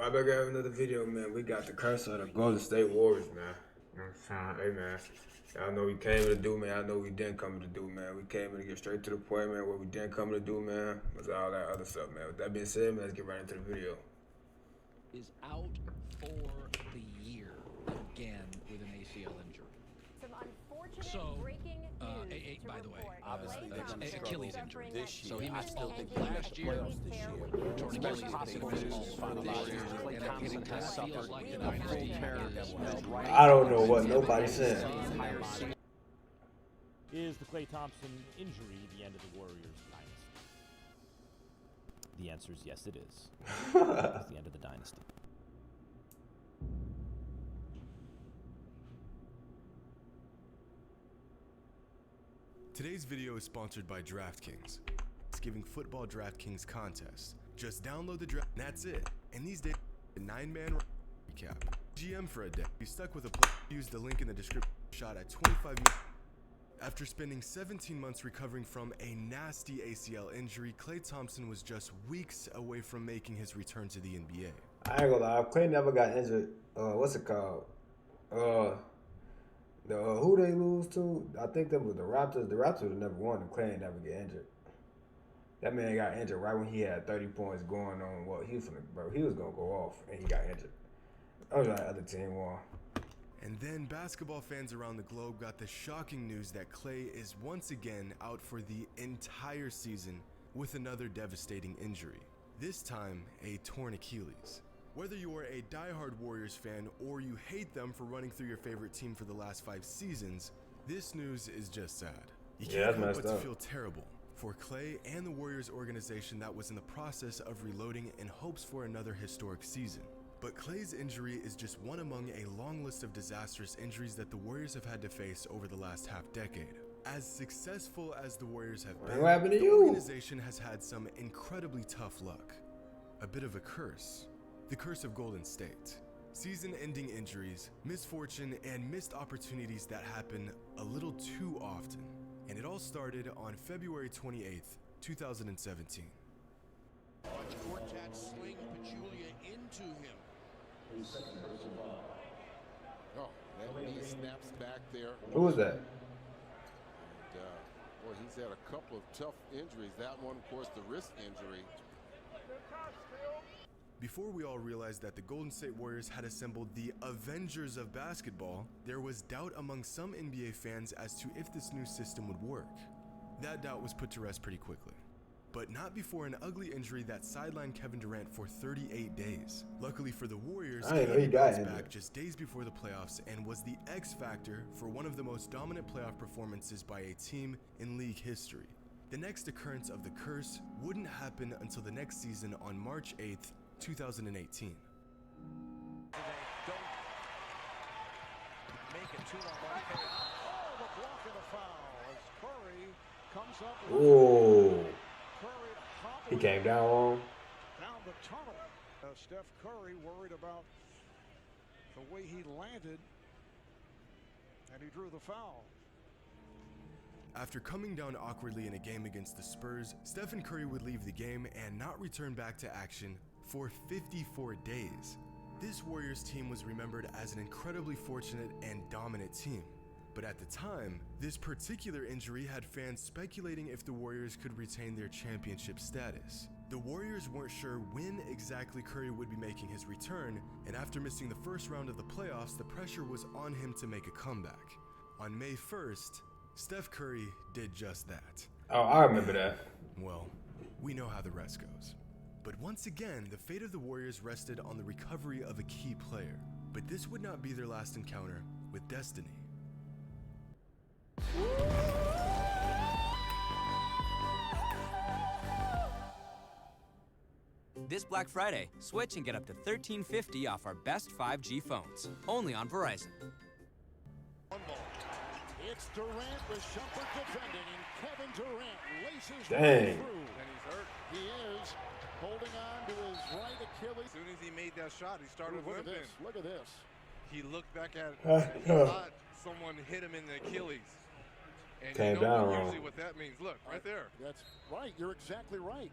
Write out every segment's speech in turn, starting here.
I back at another video, man. We got the curse of the Golden State Warriors, man. You know what I'm saying? Hey, man. Y'all know we came to do, man. I know we didn't come to do, man. We came to get straight to the point, man. What we didn't come to do, man, was all that other stuff, man. With that being said, man, let's get right into the video. Is out for the year again with an ACL injury. Some unfortunate breaking news by the way, obviously it's Achilles injury this year. So he missed still the think last year. Torn Achilles I don't know what nobody's saying. Is the Klay Thompson injury the end of the Warriors dynasty? The answer is yes, it is. It's the end of the dynasty. Today's video is sponsored by DraftKings. It's giving football DraftKings contest. Just download the draft, and that's it. And these days, a 9-man recap. GM for a day. You stuck with a play. Use the link in the description. Shot at 25 minutes. After spending 17 months recovering from a nasty ACL injury, Klay Thompson was just weeks away from making his return to the NBA. I ain't gonna lie, Klay never got injured. What's it called? Who they lose to? I think them was the Raptors. The Raptors never won, and Klay ain't never get injured. That man got injured right when he had 30 points going on. Well, he was gonna go off, and he got injured. That was like the other team won. And then basketball fans around the globe got the shocking news that Klay is once again out for the entire season with another devastating injury. This time, a torn Achilles. Whether you are a diehard Warriors fan or you hate them for running through your favorite team for the last 5 seasons, this news is just sad. You can't help but to feel terrible for Klay and the Warriors organization that was in the process of reloading in hopes for another historic season. But Klay's injury is just one among a long list of disastrous injuries that the Warriors have had to face over the last half-decade. As successful as the Warriors have been, the organization has had some incredibly tough luck. A bit of a curse. The curse of Golden State. Season-ending injuries, misfortune, and missed opportunities that happen a little too often. And it all started on February 28th, 2017. Gortat sling Pachulia into him. Oh, that knee snaps back there. Who was that? And, boy, he's had a couple of tough injuries. That one, of course, the wrist injury. Before we all realized that the Golden State Warriors had assembled the Avengers of basketball, there was doubt among some NBA fans as to if this new system would work. That doubt was put to rest pretty quickly. But not before an ugly injury that sidelined Kevin Durant for 38 days. Luckily for the Warriors, he got back just days before the playoffs and was the X factor for one of the most dominant playoff performances by a team in league history. The next occurrence of the curse wouldn't happen until the next season on March 8th, 2018. Oh, he came down wrong. Down the tunnel. Steph Curry worried about the way he landed, and he drew the foul. After coming down awkwardly in a game against the Spurs, Stephen Curry would leave the game and not return back to action for 54 days. This Warriors team was remembered as an incredibly fortunate and dominant team. But at the time, this particular injury had fans speculating if the Warriors could retain their championship status. The Warriors weren't sure when exactly Curry would be making his return, and after missing the first round of the playoffs, the pressure was on him to make a comeback. On May 1st, Steph Curry did just that. Oh, I remember that. Well, we know how the rest goes. But once again, the fate of the Warriors rested on the recovery of a key player. But this would not be their last encounter with destiny. This Black Friday, switch and get up to $13.50 off our best 5G phones, only on Verizon. It's Durant with Shumpert defending, and Kevin Durant laces Dang. right through. And he's hurt. He is holding on to his right Achilles. As soon as he made that shot, he started limping. Look at this. He looked back at it. He thought someone hit him in the Achilles. And Came you know down what, wrong. usually what that means. Look, right there. That's right. You're exactly right.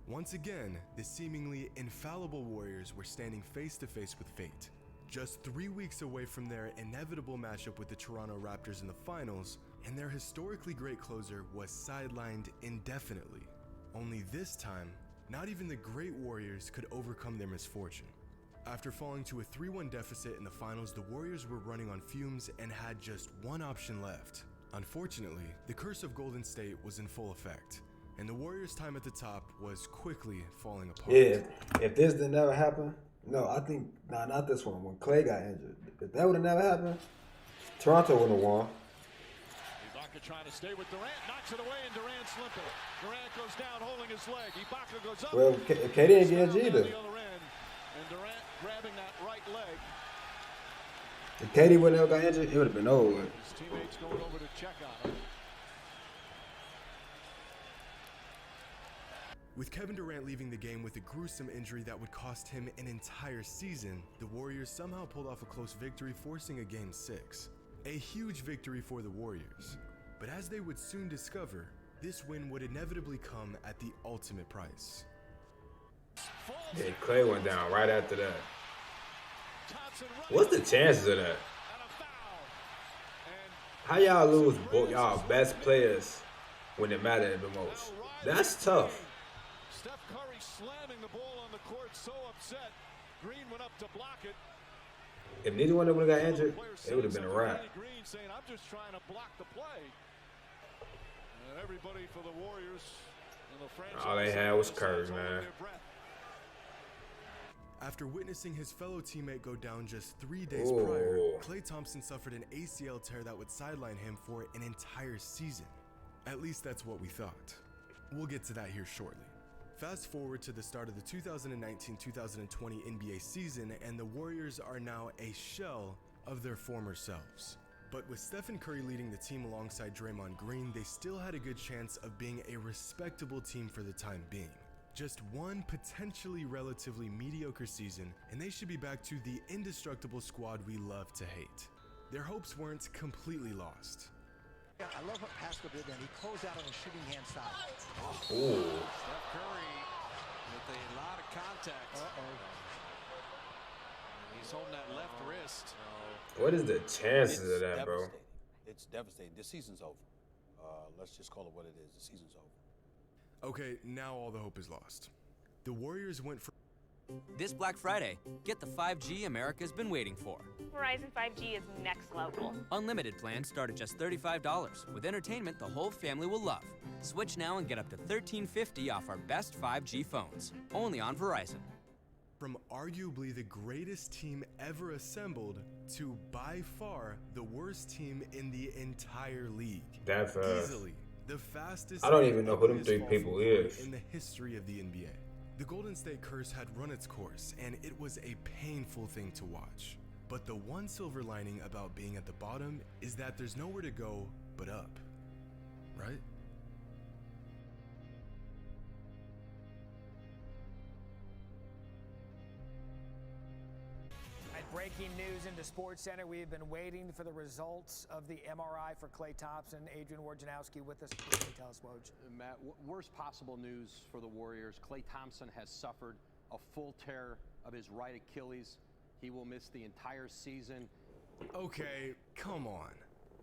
Once again, the seemingly infallible Warriors were standing face to face with fate. Just 3 weeks away from their inevitable matchup with the Toronto Raptors in the finals, and their historically great closer was sidelined indefinitely. Only this time, not even the great Warriors could overcome their misfortune. After falling to a 3-1 deficit in the finals, the Warriors were running on fumes and had just one option left. Unfortunately, the curse of Golden State was in full effect, and the Warriors' time at the top was quickly falling apart. Yeah, if this didn't ever happen, no, I think, nah, not this one, when Clay got injured. If that would have never happened, Toronto would have won. Ibaka trying to stay with Durant, knocks it away, and Durant's limping. Durant goes down, holding his leg. Ibaka goes up. Well, KD didn't get injured either. And Durant grabbing that right leg. If KD wouldn't have got injured, it would have been over with. His teammates going over to check on him. With Kevin Durant leaving the game with a gruesome injury that would cost him an entire season, the Warriors somehow pulled off a close victory, forcing a Game 6. A huge victory for the Warriors. But as they would soon discover, this win would inevitably come at the ultimate price. Yeah, Clay went down right after that. What's the chances of that? How y'all lose both y'all best players when it mattered the most? That's tough. Steph Curry slamming the ball on the court, so upset. Green went up to block it. If neither one of them would have got injured, it would have been a wrap. Green saying, "I'm just trying to block the play." And everybody for the Warriors and the franchise. All they had was Curry, man. After witnessing his fellow teammate go down just 3 days prior, Klay Thompson suffered an ACL tear that would sideline him for an entire season. At least that's what we thought. We'll get to that here shortly. Fast forward to the start of the 2019-2020 NBA season, and the Warriors are now a shell of their former selves. But with Stephen Curry leading the team alongside Draymond Green, they still had a good chance of being a respectable team for the time being. Just one potentially relatively mediocre season, and they should be back to the indestructible squad we love to hate. Their hopes weren't completely lost. I love what Pascal did then. He closed out on the shooting hand side. Steph Curry with a lot of contact. He's holding that left wrist. What is the chances of that, bro? It's devastating. The season's over. Let's just call it what it is. The season's over. Okay, now all the hope is lost. The Warriors went for... This Black Friday, get the 5G America's been waiting for. Verizon 5G is next level. Unlimited plans start at just $35, with entertainment the whole family will love. Switch now and get up to $13.50 off our best 5G phones, only on Verizon. From arguably the greatest team ever assembled to by far the worst team in the entire league. That fast. Easily the fastest. I don't even know who them three people is. In the history of the NBA. The Golden State curse had run its course, and it was a painful thing to watch. But the one silver lining about being at the bottom is that there's nowhere to go but up, right? Breaking news into SportsCenter. We have been waiting for the results of the MRI for Klay Thompson. Adrian Wojnarowski with us. Please tell us, Woj. Matt, worst possible news for the Warriors. Klay Thompson has suffered a full tear of his right Achilles. He will miss the entire season. Okay, come on.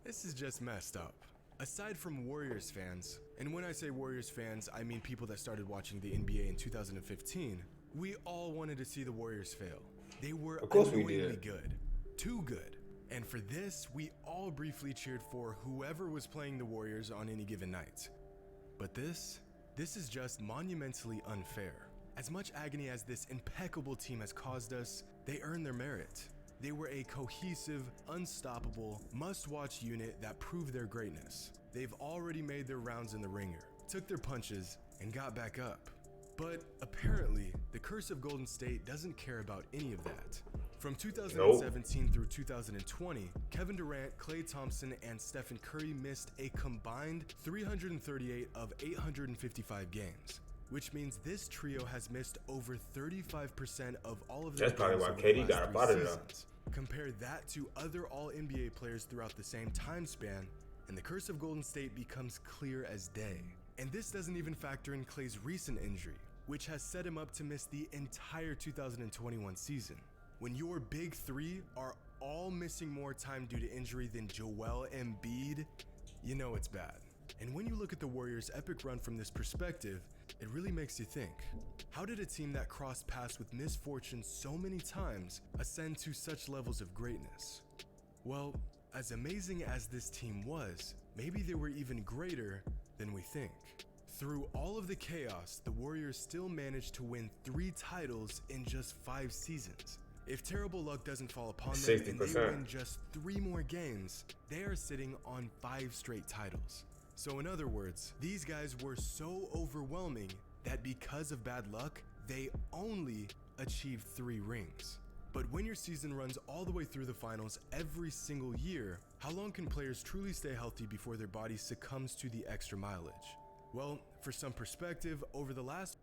This is just messed up. Aside from Warriors fans, and when I say Warriors fans, I mean people that started watching the NBA in 2015, we all wanted to see the Warriors fail. They were annoyingly good. Too good. And for this, we all briefly cheered for whoever was playing the Warriors on any given night. But this is just monumentally unfair. As much agony as this impeccable team has caused us, they earned their merit. They were a cohesive, unstoppable, must-watch unit that proved their greatness. They've already made their rounds in the ringer, took their punches, and got back up. But apparently, the curse of Golden State doesn't care about any of that. From 2017 through 2020, Kevin Durant, Klay Thompson, and Stephen Curry missed a combined 338 of 855 games, which means this trio has missed over 35% of all of their games. That's probably why KD got up out of there. Compare that to other All-NBA players throughout the same time span, and the curse of Golden State becomes clear as day. And this doesn't even factor in Klay's recent injury. which has set him up to miss the entire 2021 season. When your big three are all missing more time due to injury than Joel Embiid, you know it's bad. And when you look at the Warriors' epic run from this perspective, it really makes you think, how did a team that crossed paths with misfortune so many times ascend to such levels of greatness? Well, as amazing as this team was, maybe they were even greater than we think. Through all of the chaos, the Warriors still managed to win 3 titles in just 5 seasons. If terrible luck doesn't fall upon them 60%. and they win just 3 more games, they are sitting on 5 straight titles. So in other words, these guys were so overwhelming that because of bad luck, they only achieved 3 rings. But when your season runs all the way through the finals every single year, how long can players truly stay healthy before their body succumbs to the extra mileage? Well, for some perspective, over the last...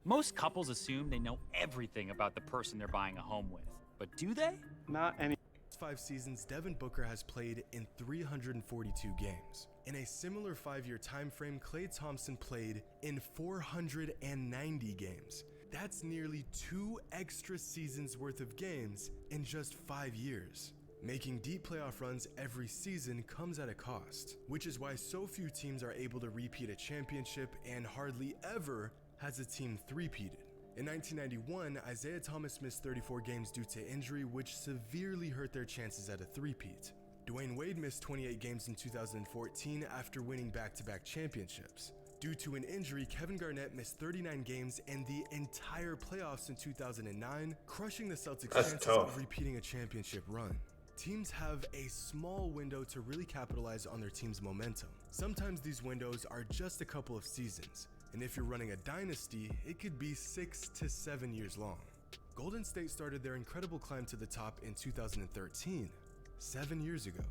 Most couples assume they know everything about the person they're buying a home with. But do they? Not any. 5 seasons, Devin Booker has played in 342 games. In a similar 5-year time frame, Klay Thompson played in 490 games. That's nearly 2 extra seasons worth of games in just 5 years. Making deep playoff runs every season comes at a cost, which is why so few teams are able to repeat a championship and hardly ever has a team three-peated. In 1991, Isaiah Thomas missed 34 games due to injury, which severely hurt their chances at a three-peat. Dwayne Wade missed 28 games in 2014 after winning back-to-back championships. Due to an injury, Kevin Garnett missed 39 games and the entire playoffs in 2009, crushing the Celtics' chances of repeating a championship run. Teams have a small window to really capitalize on their team's momentum. Sometimes these windows are just a couple of seasons, and if you're running a dynasty, it could be 6 to 7 years long. Golden State started their incredible climb to the top in 2013, 7 years ago.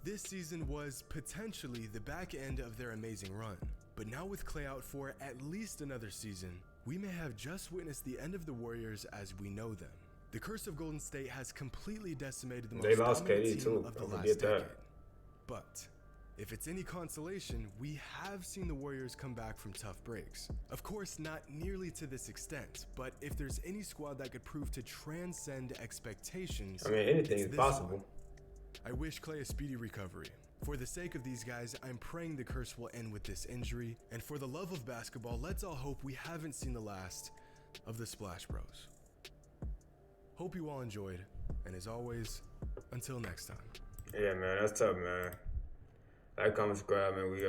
This season was potentially the back end of their amazing run, but now with Klay out for at least another season, we may have just witnessed the end of the Warriors as we know them. The curse of Golden State has completely decimated the most dominant team of the last decade. But if it's any consolation, we have seen the Warriors come back from tough breaks. Of course, not nearly to this extent, but if there's any squad that could prove to transcend expectations, I mean, anything is possible. I wish Klay a speedy recovery. For the sake of these guys, I'm praying the curse will end with this injury, and for the love of basketball, let's all hope we haven't seen the last of the Splash Bros. Hope you all enjoyed, and as always, until next time. Yeah, man, that's tough, man. Like, comment, subscribe, man. We